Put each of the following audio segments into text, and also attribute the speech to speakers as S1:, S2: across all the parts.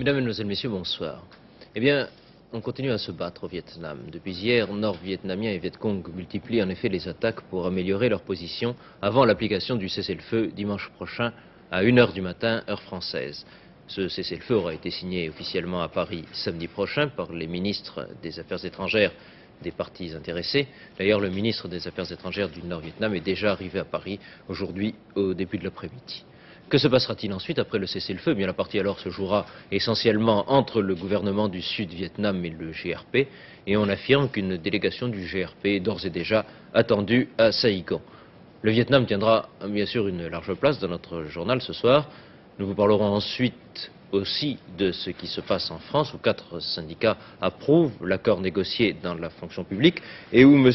S1: Mesdames, Mesdemoiselles, Messieurs, bonsoir. Eh bien, on continue à se battre au Vietnam. Depuis hier, Nord-Vietnamiens et Vietcong multiplient en effet les attaques pour améliorer leur position avant l'application du cessez-le-feu dimanche prochain à 1 h du matin, heure française. Ce cessez-le-feu aura été signé officiellement à Paris samedi prochain par les ministres des Affaires étrangères des parties intéressées. D'ailleurs, le ministre des Affaires étrangères du Nord-Vietnam est déjà arrivé à Paris aujourd'hui au début de l'après-midi. Que se passera-t-il ensuite après le cessez-le-feu? Eh bien, la partie alors se jouera essentiellement entre le gouvernement du Sud-Vietnam et le GRP, et on affirme qu'une délégation du GRP est d'ores et déjà attendue à Saigon. Le Vietnam tiendra bien sûr une large place dans notre journal ce soir. Nous vous parlerons ensuite aussi de ce qui se passe en France, où 4 syndicats approuvent l'accord négocié dans la fonction publique et où M.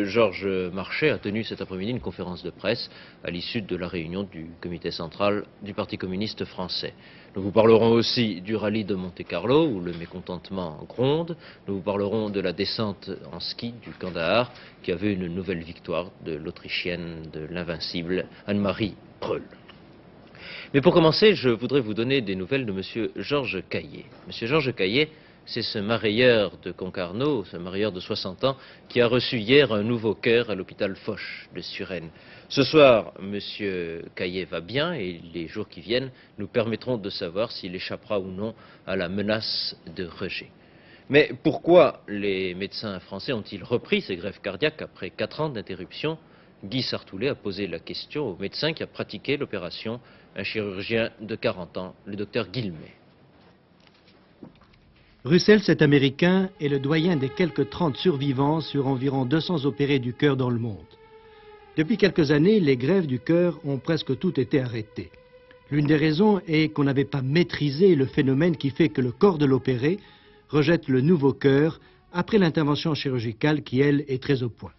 S1: Georges Marchais a tenu cet après-midi une conférence de presse à l'issue de la réunion du comité central du Parti communiste français. Nous vous parlerons aussi du rallye de Monte-Carlo, où le mécontentement gronde. Nous vous parlerons de la descente en ski du Kandahar, qui avait une nouvelle victoire de l'Autrichienne de l'invincible Anne-Marie Preul. Mais pour commencer, je voudrais vous donner des nouvelles de M. Georges Caillé. M. Georges Caillé, c'est ce marailleur de Concarneau, ce marailleur de 60 ans, qui a reçu hier un nouveau cœur à l'hôpital Foch de Suresnes. Ce soir, M. Caillé va bien et les jours qui viennent nous permettront de savoir s'il échappera ou non à la menace de rejet. Mais pourquoi les médecins français ont-ils repris ces greffes cardiaques après 4 ans d'interruption? Guy Sartoulet a posé la question au médecin qui a pratiqué l'opération, un chirurgien de 40 ans, le docteur Guilmet.
S2: Russell, cet Américain, est le doyen des quelques 30 survivants sur environ 200 opérés du cœur dans le monde. Depuis quelques années, les greffes du cœur ont presque toutes été arrêtées. L'une des raisons est qu'on n'avait pas maîtrisé le phénomène qui fait que le corps de l'opéré rejette le nouveau cœur après l'intervention chirurgicale qui, elle, est très au point.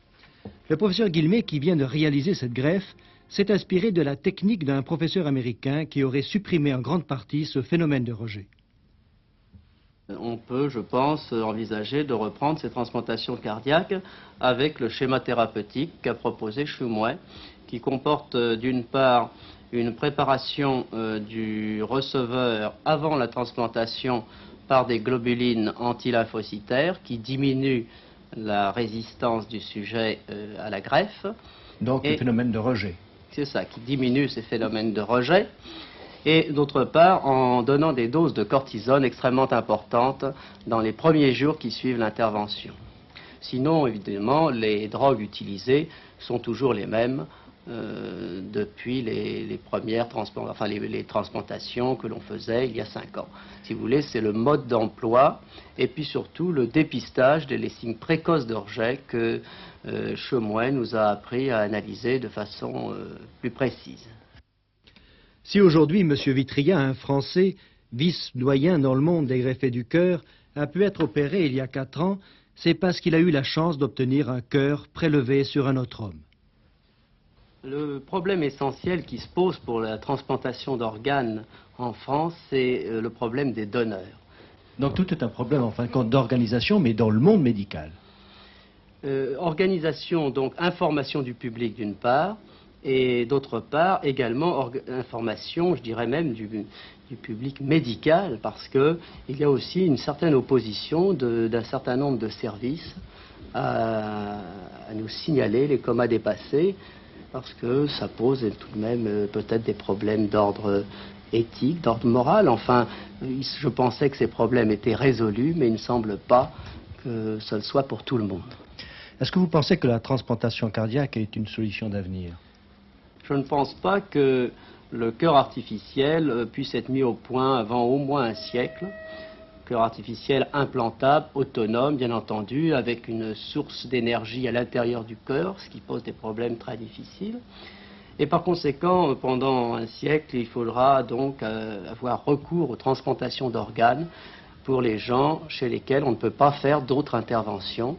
S2: Le professeur Guilmet, qui vient de réaliser cette greffe, s'est inspiré de la technique d'un professeur américain qui aurait supprimé en grande partie ce phénomène de rejet.
S3: On peut, je pense, envisager de reprendre ces transplantations cardiaques avec le schéma thérapeutique qu'a proposé Shumway, qui comporte d'une part une préparation du receveur avant la transplantation par des globulines anti-lymphocytaires qui diminuent la résistance du sujet à la greffe.
S2: Donc le phénomène de rejet.
S3: C'est ça, qui diminue ces phénomènes de rejet. Et d'autre part, en donnant des doses de cortisone extrêmement importantes dans les premiers jours qui suivent l'intervention. Sinon, évidemment, les drogues utilisées sont toujours les mêmes depuis les premières les transplantations que l'on faisait il y a 5 ans. Si vous voulez, c'est le mode d'emploi et puis surtout le dépistage des signes précoces de rejet que Shumway nous a appris à analyser de façon plus précise.
S2: Si aujourd'hui, M. Vitria, un Français, vice-doyen dans le monde des greffés du cœur, a pu être opéré il y a 4 ans, c'est parce qu'il a eu la chance d'obtenir un cœur prélevé sur un autre homme.
S3: Le problème essentiel qui se pose pour la transplantation d'organes en France, c'est le problème des donneurs.
S2: Donc tout est un problème, en fin de compte, d'organisation, mais dans le monde médical.
S3: Organisation, donc information du public d'une part, et d'autre part également information, je dirais même, du public médical, parce qu'il y a aussi une certaine opposition d'un certain nombre de services à nous signaler les comas dépassés, parce que ça pose tout de même peut-être des problèmes d'ordre éthique, d'ordre moral. Enfin, je pensais que ces problèmes étaient résolus, mais il ne semble pas que ce le soit pour tout le monde.
S2: Est-ce que vous pensez que la transplantation cardiaque est une solution d'avenir?
S3: Je ne pense pas que le cœur artificiel puisse être mis au point avant au moins un siècle. Cœur artificiel implantable, autonome, bien entendu, avec une source d'énergie à l'intérieur du cœur, ce qui pose des problèmes très difficiles. Et par conséquent, pendant un siècle, il faudra donc avoir recours aux transplantations d'organes pour les gens chez lesquels on ne peut pas faire d'autres interventions.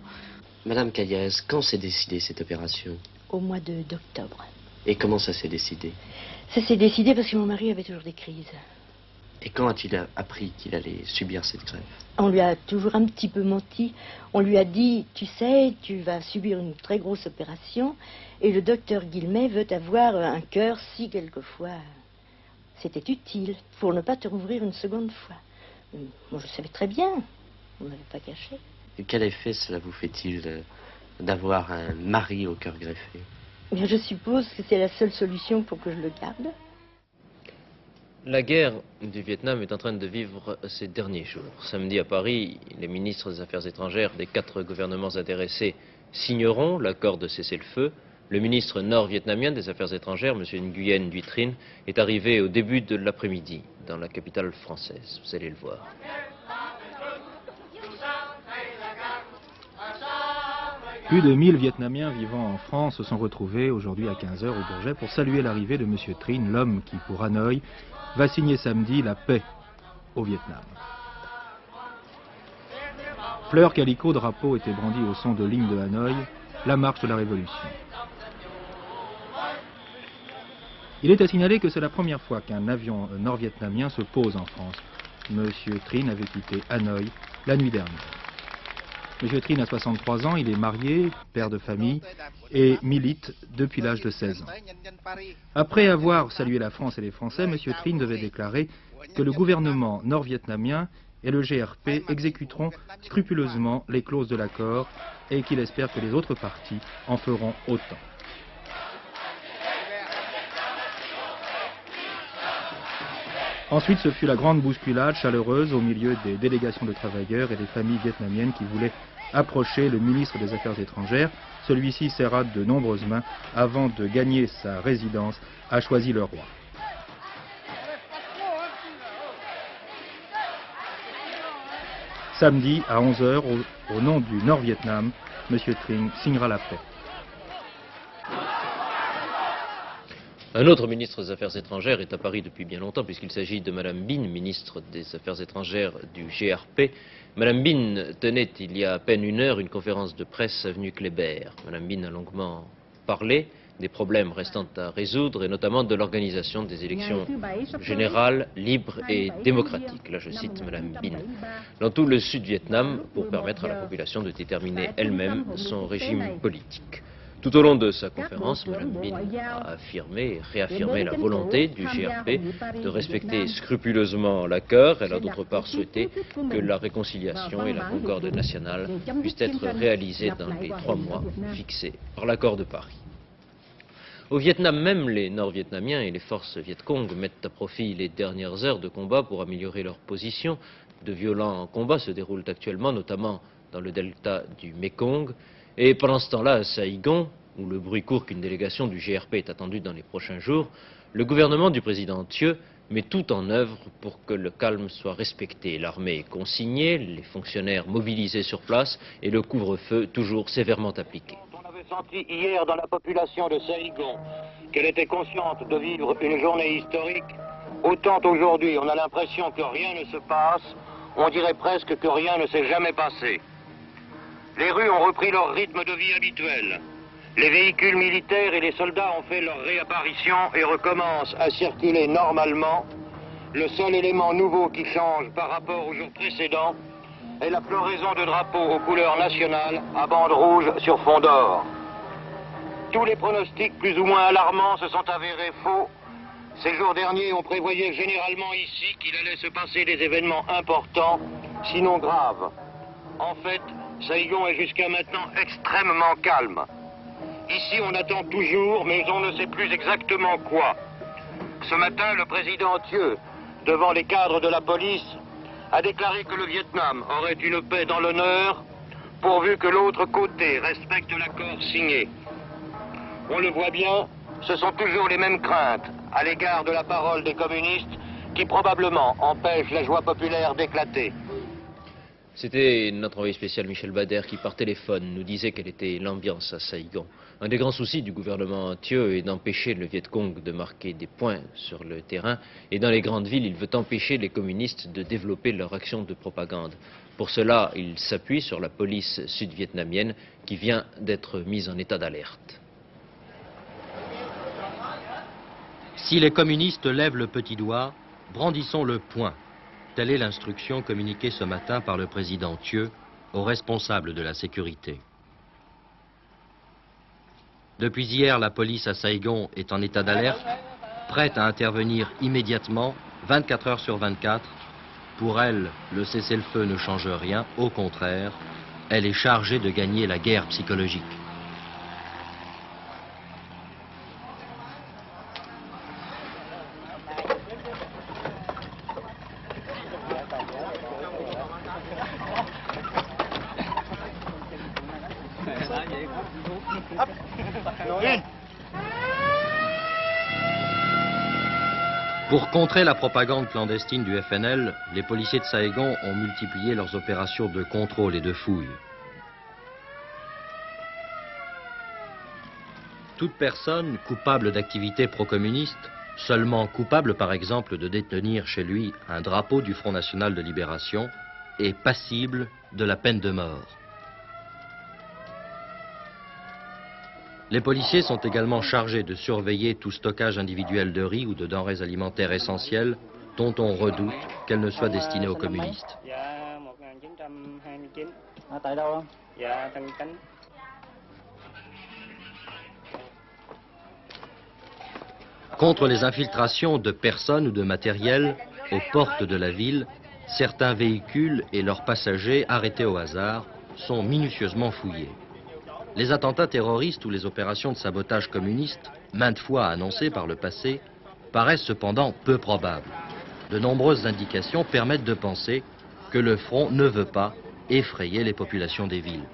S4: Madame Caillez, quand s'est décidée cette opération?
S5: Au mois d'octobre.
S4: Et comment ça s'est décidé?
S5: Ça s'est décidé parce que mon mari avait toujours des crises.
S4: Et quand a-t-il appris qu'il allait subir cette greffe?
S5: On lui a toujours un petit peu menti. On lui a dit, tu sais, tu vas subir une très grosse opération et le docteur Guilmet veut avoir un cœur si quelquefois c'était utile pour ne pas te rouvrir une seconde fois. Moi, je savais très bien. On ne m'avait pas caché.
S4: Et quel effet cela vous fait-il d'avoir un mari au cœur greffé?
S5: Eh bien, je suppose que c'est la seule solution pour que je le garde.
S1: La guerre du Vietnam est en train de vivre ses derniers jours. Samedi à Paris, les ministres des Affaires étrangères des 4 gouvernements intéressés signeront l'accord de cessez-le-feu. Le ministre nord-vietnamien des Affaires étrangères, M. Nguyen Duy Trinh, est arrivé au début de l'après-midi dans la capitale française. Vous allez le voir.
S6: Plus de 1000 Vietnamiens vivant en France se sont retrouvés aujourd'hui à 15h au Bourget pour saluer l'arrivée de M. Trinh, l'homme qui, pour Hanoï, va signer samedi la paix au Vietnam. Fleurs, calicots, drapeaux étaient brandis au son de l'hymne de Hanoï, la marche de la Révolution. Il est à signaler que c'est la première fois qu'un avion nord-vietnamien se pose en France. M. Trinh avait quitté Hanoï la nuit dernière. M. Trinh a 63 ans, il est marié, père de famille et milite depuis l'âge de 16 ans. Après avoir salué la France et les Français, M. Trinh devait déclarer que le gouvernement nord-vietnamien et le GRP exécuteront scrupuleusement les clauses de l'accord et qu'il espère que les autres parties en feront autant. Ensuite, ce fut la grande bousculade chaleureuse au milieu des délégations de travailleurs et des familles vietnamiennes qui voulaient approcher le ministre des Affaires étrangères. Celui-ci serra de nombreuses mains avant de gagner sa résidence à Choisy-le-Roi. Samedi à 11h, au nom du Nord-Vietnam, M. Trinh signera la paix.
S1: Un autre ministre des Affaires étrangères est à Paris depuis bien longtemps, puisqu'il s'agit de Mme Binh, ministre des Affaires étrangères du GRP. Mme Binh tenait il y a à peine une heure une conférence de presse avenue Kléber. Mme Binh a longuement parlé des problèmes restant à résoudre, et notamment de l'organisation des élections générales, libres et démocratiques. Là, je cite Mme Binh. Dans tout le Sud-Vietnam, pour permettre à la population de déterminer elle-même son régime politique. Tout au long de sa conférence, Mme Binh a affirmé et réaffirmé la volonté du GRP de respecter scrupuleusement l'accord. Elle a d'autre part souhaité que la réconciliation et la concorde nationale puissent être réalisées dans les 3 mois fixés par l'accord de Paris. Au Vietnam même, les Nord-Vietnamiens et les forces Viet Cong mettent à profit les dernières heures de combat pour améliorer leur position. De violents combats se déroulent actuellement, notamment dans le delta du Mekong. Et pendant ce temps-là, à Saigon, où le bruit court qu'une délégation du GRP est attendue dans les prochains jours, le gouvernement du président Thieu met tout en œuvre pour que le calme soit respecté. L'armée est consignée, les fonctionnaires mobilisés sur place et le couvre-feu toujours sévèrement appliqué.
S7: On avait senti hier dans la population de Saigon qu'elle était consciente de vivre une journée historique. Autant aujourd'hui, on a l'impression que rien ne se passe, on dirait presque que rien ne s'est jamais passé. Les rues ont repris leur rythme de vie habituel. Les véhicules militaires et les soldats ont fait leur réapparition et recommencent à circuler normalement. Le seul élément nouveau qui change par rapport aux jours précédents est la floraison de drapeaux aux couleurs nationales à bandes rouges sur fond d'or. Tous les pronostics plus ou moins alarmants se sont avérés faux. Ces jours derniers, on prévoyait généralement ici qu'il allait se passer des événements importants, sinon graves. En fait, Saigon est jusqu'à maintenant extrêmement calme. Ici, on attend toujours, mais on ne sait plus exactement quoi. Ce matin, le président Thieu, devant les cadres de la police, a déclaré que le Vietnam aurait une paix dans l'honneur, pourvu que l'autre côté respecte l'accord signé. On le voit bien, ce sont toujours les mêmes craintes à l'égard de la parole des communistes qui probablement empêchent la joie populaire d'éclater.
S1: C'était notre envoyé spécial Michel Bader qui, par téléphone, nous disait quelle était l'ambiance à Saigon. Un des grands soucis du gouvernement Thieu est d'empêcher le Viet Cong de marquer des points sur le terrain. Et dans les grandes villes, il veut empêcher les communistes de développer leur action de propagande. Pour cela, il s'appuie sur la police sud-vietnamienne qui vient d'être mise en état d'alerte.
S8: Si les communistes lèvent le petit doigt, brandissons le poing. Telle est l'instruction communiquée ce matin par le président Thieu aux responsables de la sécurité. Depuis hier, la police à Saigon est en état d'alerte, prête à intervenir immédiatement, 24 heures sur 24, Pour elle, le cessez-le-feu ne change rien, au contraire, elle est chargée de gagner la guerre psychologique. Pour contrer la propagande clandestine du FNL, les policiers de Saïgon ont multiplié leurs opérations de contrôle et de fouille. Toute personne coupable d'activités pro-communistes, seulement coupable par exemple de détenir chez lui un drapeau du Front National de Libération, est passible de la peine de mort. Les policiers sont également chargés de surveiller tout stockage individuel de riz ou de denrées alimentaires essentielles dont on redoute qu'elles ne soient destinées aux communistes. Contre les infiltrations de personnes ou de matériel aux portes de la ville, certains véhicules et leurs passagers arrêtés au hasard sont minutieusement fouillés. Les attentats terroristes ou les opérations de sabotage communiste, maintes fois annoncées par le passé, paraissent cependant peu probables. De nombreuses indications permettent de penser que le front ne veut pas effrayer les populations des villes.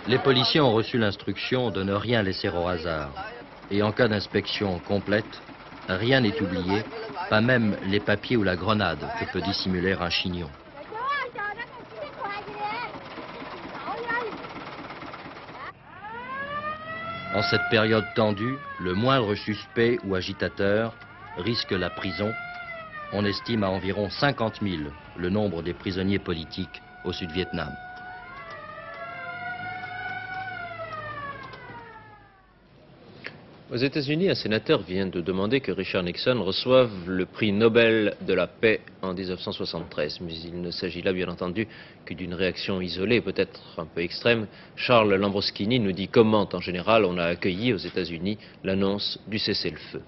S8: Les policiers ont reçu l'instruction de ne rien laisser au hasard. Et en cas d'inspection complète, rien n'est oublié, pas même les papiers ou la grenade que peut dissimuler un chignon. En cette période tendue, le moindre suspect ou agitateur risque la prison. On estime à environ 50 000 le nombre des prisonniers politiques au Sud-Vietnam.
S1: Aux États-Unis, un sénateur vient de demander que Richard Nixon reçoive le prix Nobel de la paix en 1973. Mais il ne s'agit là, bien entendu, que d'une réaction isolée, peut-être un peu extrême. Charles Lambroschini nous dit comment, en général, on a accueilli aux États-Unis l'annonce du cessez-le-feu.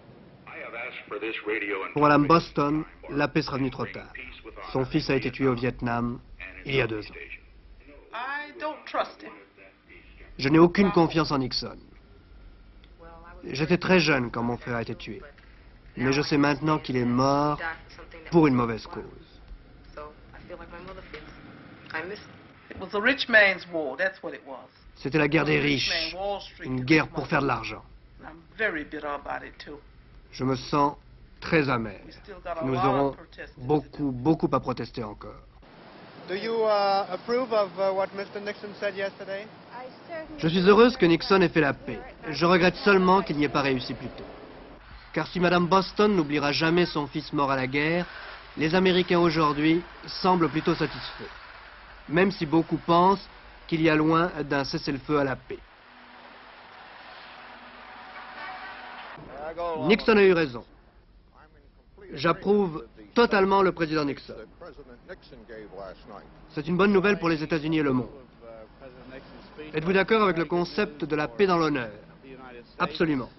S9: Pour Madame Boston, la paix sera venue trop tard. Son fils a été tué au Vietnam il y a 2 ans. Je n'ai aucune confiance en Nixon. J'étais très jeune quand mon frère a été tué. Mais je sais maintenant qu'il est mort pour une mauvaise cause. C'était la guerre des riches, une guerre pour faire de l'argent. Je me sens très amer. Nous aurons beaucoup à protester encore. Je suis heureuse que Nixon ait fait la paix. Je regrette seulement qu'il n'y ait pas réussi plus tôt. Car si Madame Boston n'oubliera jamais son fils mort à la guerre, les Américains aujourd'hui semblent plutôt satisfaits. Même si beaucoup pensent qu'il y a loin d'un cessez-le-feu à la paix. Nixon a eu raison. J'approuve totalement le président Nixon. C'est une bonne nouvelle pour les États-Unis et le monde. Êtes-vous d'accord avec le concept de la paix dans l'honneur? Absolument.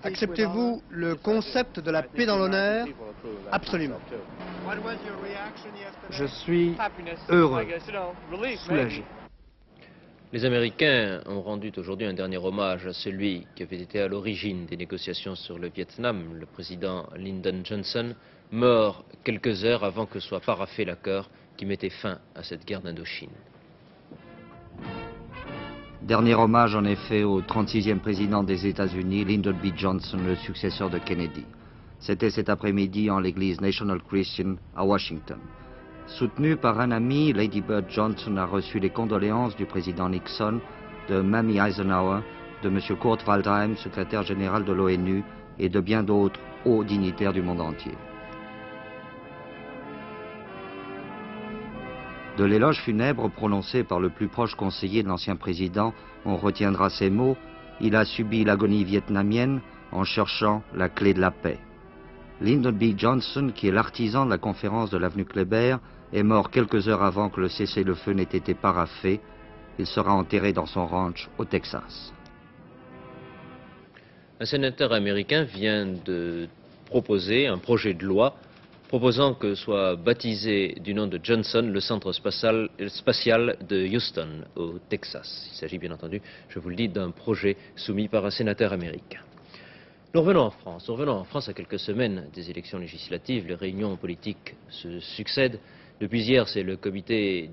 S9: Acceptez-vous le concept de la paix dans l'honneur? Absolument. Je suis heureux, soulagé.
S1: Les Américains ont rendu aujourd'hui un dernier hommage à celui qui avait été à l'origine des négociations sur le Vietnam, le président Lyndon Johnson, mort quelques heures avant que soit paraphé l'accord qui mettait fin à cette guerre d'Indochine.
S10: Dernier hommage en effet au 36e président des États-Unis, Lyndon B. Johnson, le successeur de Kennedy. C'était cet après-midi en l'église National Christian à Washington. Soutenu par un ami, Lady Bird Johnson a reçu les condoléances du président Nixon, de Mamie Eisenhower, de M. Kurt Waldheim, secrétaire général de l'ONU, et de bien d'autres hauts dignitaires du monde entier. De l'éloge funèbre prononcé par le plus proche conseiller de l'ancien président, on retiendra ces mots: il a subi l'agonie vietnamienne en cherchant la clé de la paix. Lyndon B. Johnson, qui est l'artisan de la conférence de l'avenue Kléber, est mort quelques heures avant que le cessez-le-feu n'ait été paraphé. Il sera enterré dans son ranch au Texas.
S1: Un sénateur américain vient de proposer un projet de loi proposant que soit baptisé du nom de Johnson le centre spatial de Houston, au Texas. Il s'agit bien entendu, je vous le dis, d'un projet soumis par un sénateur américain. Nous revenons en France. Nous revenons en France à quelques semaines des élections législatives. Les réunions politiques se succèdent. Depuis hier, c'est le comité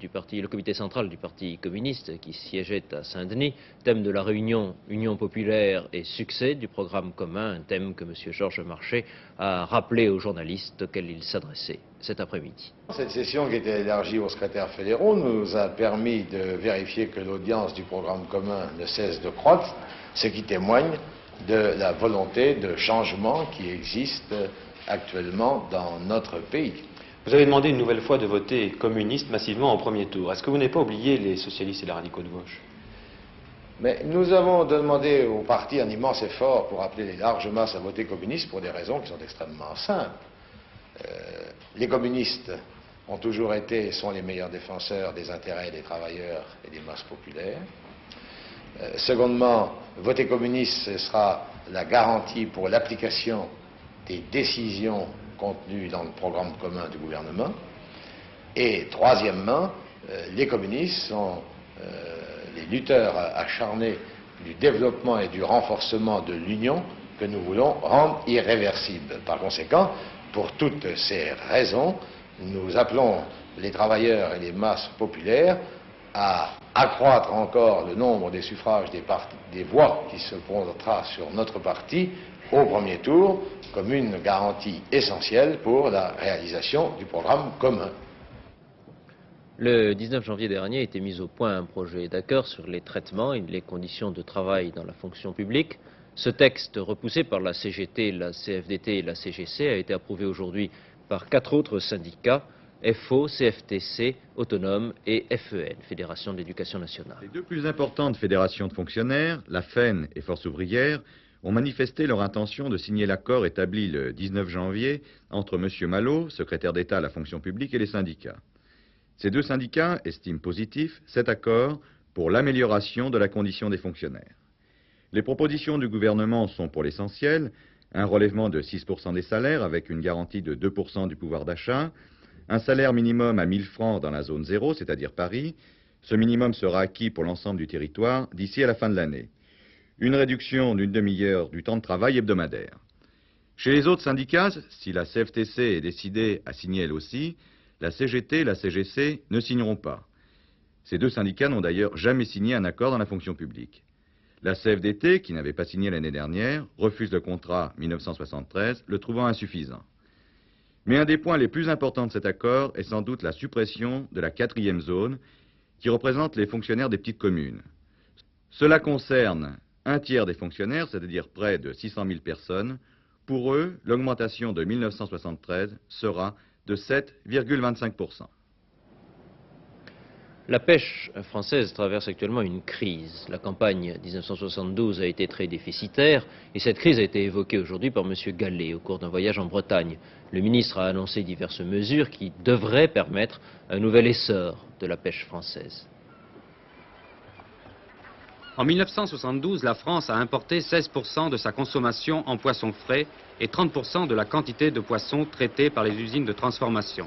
S1: central du Parti communiste qui siégeait à Saint-Denis. Thème de la réunion, Union populaire et succès du programme commun, un thème que M. Georges Marchais a rappelé aux journalistes auxquels il s'adressait cet après-midi.
S11: Cette session qui était élargie aux secrétaires fédéraux nous a permis de vérifier que l'audience du programme commun ne cesse de croître, ce qui témoigne de la volonté de changement qui existe actuellement dans notre pays.
S12: Vous avez demandé une nouvelle fois de voter communiste massivement au premier tour. Est-ce que vous n'avez pas oublié les socialistes et les radicaux de gauche?
S11: Mais nous avons demandé au parti un immense effort pour appeler les larges masses à voter communiste pour des raisons qui sont extrêmement simples. Les communistes ont toujours été et sont les meilleurs défenseurs des intérêts des travailleurs et des masses populaires. Secondement, voter communiste, ce sera la garantie pour l'application des décisions contenues dans le programme commun du gouvernement. Et troisièmement, les communistes sont les lutteurs acharnés du développement et du renforcement de l'union que nous voulons rendre irréversible. Par conséquent, pour toutes ces raisons, nous appelons les travailleurs et les masses populaires à accroître encore le nombre des suffrages des voix qui se pointera sur notre parti au premier tour comme une garantie essentielle pour la réalisation du programme commun.
S1: Le 19 janvier dernier a été mis au point un projet d'accord sur les traitements et les conditions de travail dans la fonction publique. Ce texte, repoussé par la CGT, la CFDT et la CGC, a été approuvé aujourd'hui par 4 autres syndicats, FO, CFTC, Autonome et FEN, Fédération de l'Éducation nationale.
S13: Les deux plus importantes fédérations de fonctionnaires, la FEN et Force ouvrière, ont manifesté leur intention de signer l'accord établi le 19 janvier entre M. Malot, secrétaire d'État à la fonction publique, et les syndicats. Ces deux syndicats estiment positif cet accord pour l'amélioration de la condition des fonctionnaires. Les propositions du gouvernement sont pour l'essentiel un relèvement de 6% des salaires avec une garantie de 2% du pouvoir d'achat, un salaire minimum à 1000 francs dans la zone 0, c'est-à-dire Paris. Ce minimum sera acquis pour l'ensemble du territoire d'ici à la fin de l'année. Une réduction d'une demi-heure du temps de travail hebdomadaire. Chez les autres syndicats, si la CFTC est décidée à signer elle aussi, la CGT et la CGC ne signeront pas. Ces deux syndicats n'ont d'ailleurs jamais signé un accord dans la fonction publique. La CFDT, qui n'avait pas signé l'année dernière, refuse le contrat 1973, le trouvant insuffisant. Mais un des points les plus importants de cet accord est sans doute la suppression de la 4e zone, qui représente les fonctionnaires des petites communes. Cela concerne un tiers des fonctionnaires, c'est-à-dire près de 600 000 personnes. Pour eux, l'augmentation de 1973 sera de 7,25%.
S1: La pêche française traverse actuellement une crise. La campagne 1972 a été très déficitaire et cette crise a été évoquée aujourd'hui par M. Gallet au cours d'un voyage en Bretagne. Le ministre a annoncé diverses mesures qui devraient permettre un nouvel essor de la pêche française.
S14: En 1972, la France a importé 16% de sa consommation en poissons frais et 30% de la quantité de poissons traités par les usines de transformation.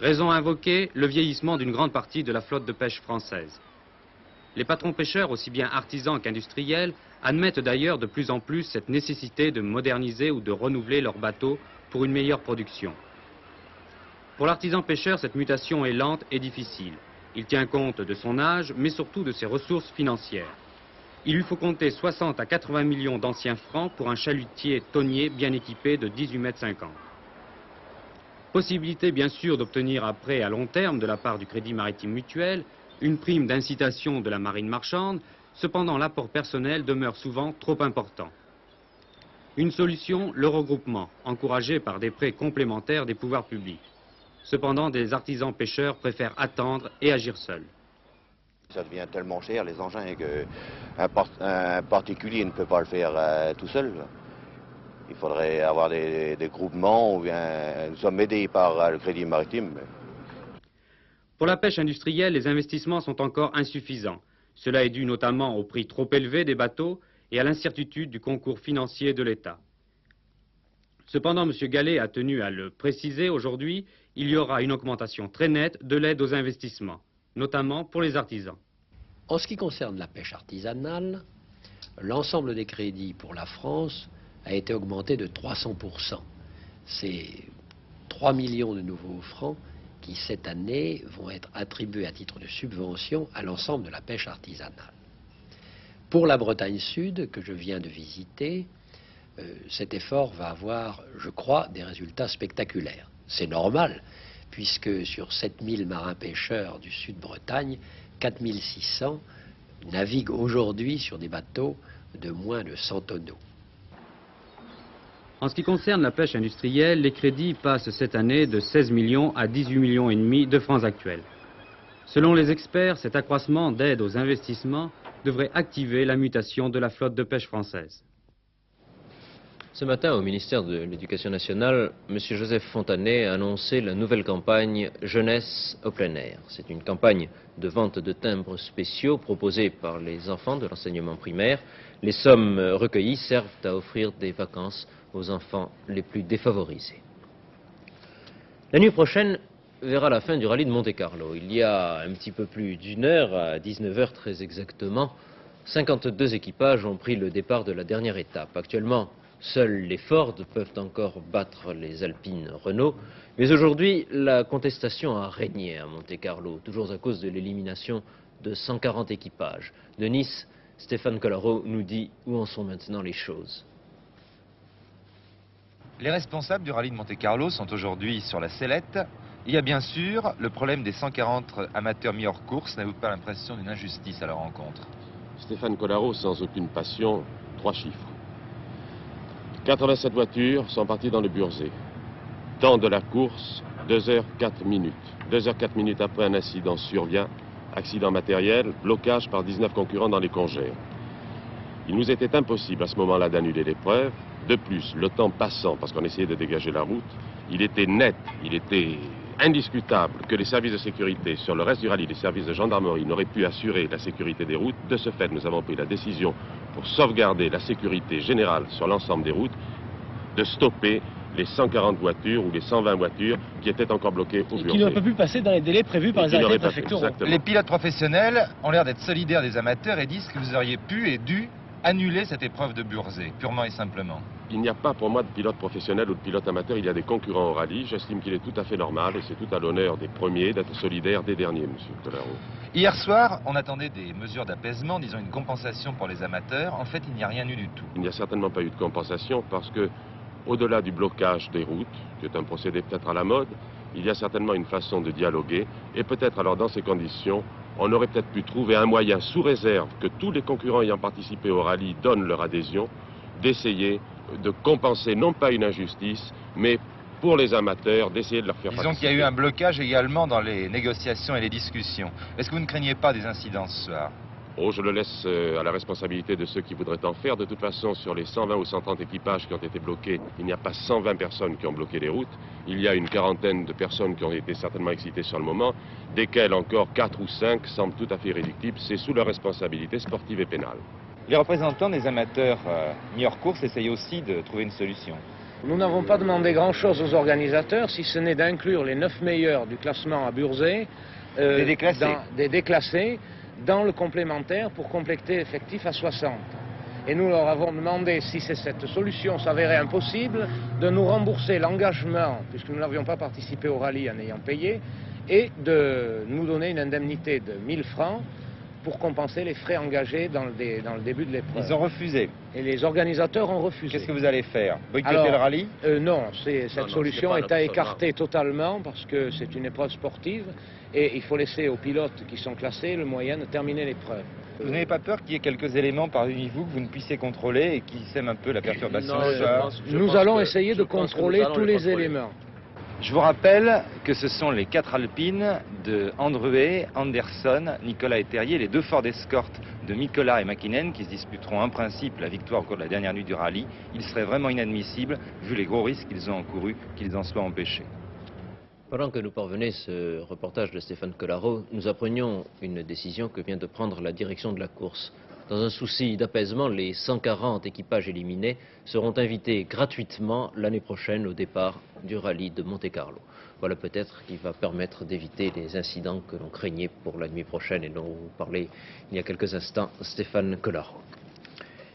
S14: Raison invoquée, le vieillissement d'une grande partie de la flotte de pêche française. Les patrons pêcheurs, aussi bien artisans qu'industriels, admettent d'ailleurs de plus en plus cette nécessité de moderniser ou de renouveler leurs bateaux pour une meilleure production. Pour l'artisan pêcheur, cette mutation est lente et difficile. Il tient compte de son âge, mais surtout de ses ressources financières. Il lui faut compter 60 à 80 millions d'anciens francs pour un chalutier tonnier bien équipé de 18,50 m. Possibilité bien sûr d'obtenir un prêt à long terme de la part du Crédit Maritime Mutuel, une prime d'incitation de la marine marchande, cependant l'apport personnel demeure souvent trop important. Une solution, le regroupement, encouragé par des prêts complémentaires des pouvoirs publics. Cependant, des artisans pêcheurs préfèrent attendre et agir seuls.
S15: Ça devient tellement cher, les engins, qu'un particulier ne peut pas le faire tout seul. Il faudrait avoir des groupements ou bien nous sommes aidés par le Crédit Maritime.
S14: Pour la pêche industrielle, les investissements sont encore insuffisants. Cela est dû notamment au prix trop élevé des bateaux et à l'incertitude du concours financier de l'État. Cependant, M. Gallet a tenu à le préciser aujourd'hui, il y aura une augmentation très nette de l'aide aux investissements, notamment pour les artisans.
S16: En ce qui concerne la pêche artisanale, l'ensemble des crédits pour la France a été augmenté de 300%. C'est 3 millions de nouveaux francs qui, cette année, vont être attribués à titre de subvention à l'ensemble de la pêche artisanale. Pour la Bretagne Sud, que je viens de visiter, cet effort va avoir, je crois, des résultats spectaculaires. C'est normal, puisque sur 7000 marins-pêcheurs du Sud-Bretagne, 4600 naviguent aujourd'hui sur des bateaux de moins de 100 tonneaux.
S14: En ce qui concerne la pêche industrielle, les crédits passent cette année de 16 millions à 18 millions et demi de francs actuels. Selon les experts, cet accroissement d'aide aux investissements devrait activer la mutation de la flotte de pêche française.
S1: Ce matin, au ministère de l'Éducation nationale, M. Joseph Fontanet a annoncé la nouvelle campagne Jeunesse au plein air. C'est une campagne de vente de timbres spéciaux proposée par les enfants de l'enseignement primaire. Les sommes recueillies servent à offrir des vacances aux enfants les plus défavorisés. La nuit prochaine verra la fin du rallye de Monte-Carlo. Il y a un petit peu plus d'une heure, à 19h très exactement, 52 équipages ont pris le départ de la dernière étape. Actuellement, seuls les Ford peuvent encore battre les Alpines Renault. Mais aujourd'hui, la contestation a régné à Monte-Carlo, toujours à cause de l'élimination de 140 équipages. De Nice, Stéphane Collaro nous dit où en sont maintenant les choses.
S17: Les responsables du rallye de Monte-Carlo sont aujourd'hui sur la sellette. Il y a bien sûr le problème des 140 amateurs mis hors course. N'avez-vous pas l'impression d'une injustice à leur rencontre?
S18: Stéphane Collaro, sans aucune passion, 3 chiffres. 87 voitures sont parties dans le Burzet. Temps de la course, 2h04 minutes. 2h04 minutes après, un incident survient. Accident matériel, blocage par 19 concurrents dans les congères. Il nous était impossible à ce moment-là d'annuler l'épreuve. De plus, le temps passant, parce qu'on essayait de dégager la route, il était net, il était indiscutable que les services de sécurité sur le reste du rallye, les services de gendarmerie, n'auraient pu assurer la sécurité des routes. De ce fait, nous avons pris la décision, pour sauvegarder la sécurité générale sur l'ensemble des routes, de stopper les 140 voitures ou les 120 voitures qui étaient encore bloquées au Burzet.
S19: Qui n'auraient pas pu passer dans les délais prévus par les arrêtés préfectoraux.
S17: Les pilotes professionnels ont l'air d'être solidaires des amateurs et disent que vous auriez pu et dû annuler cette épreuve de Burzet, purement et simplement.
S18: Il n'y a pas pour moi de pilote professionnel ou de pilote amateur, il y a des concurrents au rallye. J'estime qu'il est tout à fait normal et c'est tout à l'honneur des premiers d'être solidaires des derniers, monsieur Collaro.
S17: Hier soir, on attendait des mesures d'apaisement, disons une compensation pour les amateurs. En fait, il n'y a rien eu du tout.
S18: Il n'y a certainement pas eu de compensation parce que, au-delà du blocage des routes, qui est un procédé peut-être à la mode, il y a certainement une façon de dialoguer et peut-être alors dans ces conditions, on aurait peut-être pu trouver un moyen, sous réserve que tous les concurrents ayant participé au rallye donnent leur adhésion, d'essayer de compenser non pas une injustice, mais pour les amateurs, d'essayer de leur faire participer.
S17: Disons qu'il y a eu un blocage également dans les négociations et les discussions. Est-ce que vous ne craignez pas des incidents ce soir?
S18: Oh, je le laisse à la responsabilité de ceux qui voudraient en faire. De toute façon, sur les 120 ou 130 équipages qui ont été bloqués, il n'y a pas 120 personnes qui ont bloqué les routes. Il y a une quarantaine de personnes qui ont été certainement excitées sur le moment, desquelles encore 4 ou 5 semblent tout à fait irréductibles. C'est sous leur responsabilité sportive et pénale.
S17: Les représentants des amateurs mis hors course essayent aussi de trouver une solution.
S19: Nous n'avons pas demandé grand-chose aux organisateurs, si ce n'est d'inclure les 9 meilleurs du classement à Burzet, des déclassés, dans le complémentaire pour compléter l'effectif à 60. Et nous leur avons demandé, si cette solution s'avérait impossible, de nous rembourser l'engagement, puisque nous n'avions pas participé au rallye en ayant payé, et de nous donner une indemnité de 1000 francs pour compenser les frais engagés dans le début de l'épreuve.
S17: Ils ont refusé.
S19: Et les organisateurs ont refusé.
S17: Qu'est-ce que vous allez faire? Boycotter le rallye?
S19: Non, cette solution est à écarter totalement parce que c'est une épreuve sportive et il faut laisser aux pilotes qui sont classés le moyen de terminer l'épreuve.
S17: Vous n'avez pas peur qu'il y ait quelques éléments parmi vous que vous ne puissiez contrôler et qui sèment un peu la perturbation?
S19: Nous allons essayer de contrôler tous les éléments.
S17: Je vous rappelle que ce sont les 4 alpines de Andruet, Anderson, Nicolas et Terrier, les 2 Ford Escort de Nicolas et Mäkinen qui se disputeront en principe la victoire au cours de la dernière nuit du rallye. Il serait vraiment inadmissible, vu les gros risques qu'ils ont encourus, qu'ils en soient empêchés.
S1: Pendant que nous parvenait ce reportage de Stéphane Collaro, nous apprenions une décision que vient de prendre la direction de la course. Dans un souci d'apaisement, les 140 équipages éliminés seront invités gratuitement l'année prochaine au départ du rallye de Monte-Carlo. Voilà peut-être qui va permettre d'éviter les incidents que l'on craignait pour la nuit prochaine et dont vous parlait il y a quelques instants Stéphane Collaro.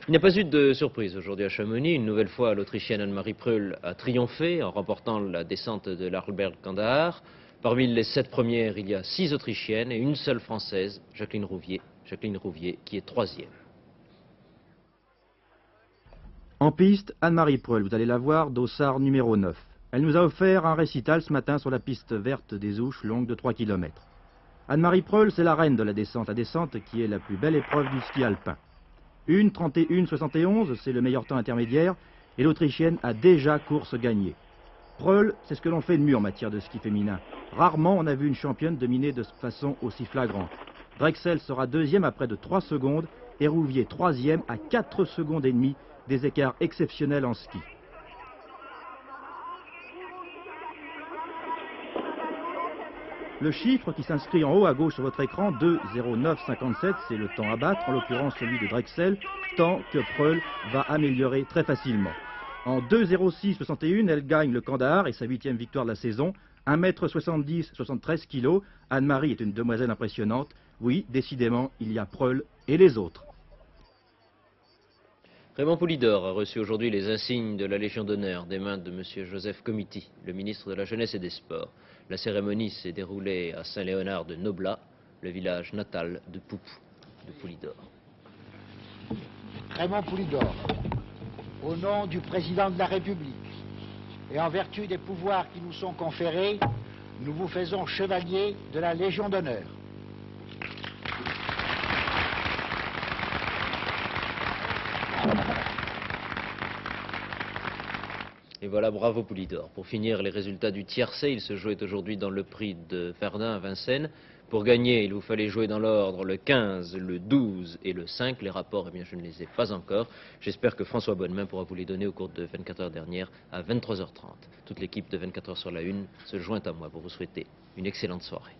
S1: Il n'y a pas eu de surprise aujourd'hui à Chamonix. Une nouvelle fois, l'Autrichienne Anne-Marie Pröll a triomphé en remportant la descente de l'Arlberg-Kandahar. Parmi les 7 premières, il y a 6 Autrichiennes et une seule Française, Jacqueline Rouvier, qui est 3e.
S6: En piste, Anne-Marie Pröll, vous allez la voir, dossard numéro 9. Elle nous a offert un récital ce matin sur la piste verte des Ouches, longue de 3 km. Anne-Marie Pröll, c'est la reine de la descente qui est la plus belle épreuve du ski alpin. 1:31:71, c'est le meilleur temps intermédiaire, et l'Autrichienne a déjà course gagnée. Pröll, c'est ce que l'on fait de mieux en matière de ski féminin. Rarement on a vu une championne dominer de façon aussi flagrante. Drexel sera 2e à près de 3 secondes et Rouvier 3e à 4 secondes et demie, des écarts exceptionnels en ski. Le chiffre qui s'inscrit en haut à gauche sur votre écran, 2:09:57, c'est le temps à battre, en l'occurrence celui de Drexel, temps que Pröll va améliorer très facilement. En 2:06:61, elle gagne le Kandahar et sa 8e victoire de la saison. 1m70, 73 kg. Anne-Marie est une demoiselle impressionnante. Oui, décidément, il y a Pröll et les autres.
S1: Raymond Poulidor a reçu aujourd'hui les insignes de la Légion d'honneur des mains de M. Joseph Comiti, le ministre de la Jeunesse et des Sports. La cérémonie s'est déroulée à Saint-Léonard de Noblat, le village natal de Poupou, de Poulidor.
S20: Raymond Poulidor, au nom du président de la République et en vertu des pouvoirs qui nous sont conférés, nous vous faisons chevalier de la Légion d'honneur.
S1: Et voilà, bravo Poulidor. Pour finir, les résultats du tiercé, il se jouait aujourd'hui dans le prix de Verdun à Vincennes. Pour gagner, il vous fallait jouer dans l'ordre le 15, le 12 et le 5. Les rapports, eh bien, je ne les ai pas encore. J'espère que François Bonnemain pourra vous les donner au cours de 24 heures dernières à 23h30. Toute l'équipe de 24 heures sur la une se joint à moi pour vous souhaiter une excellente soirée.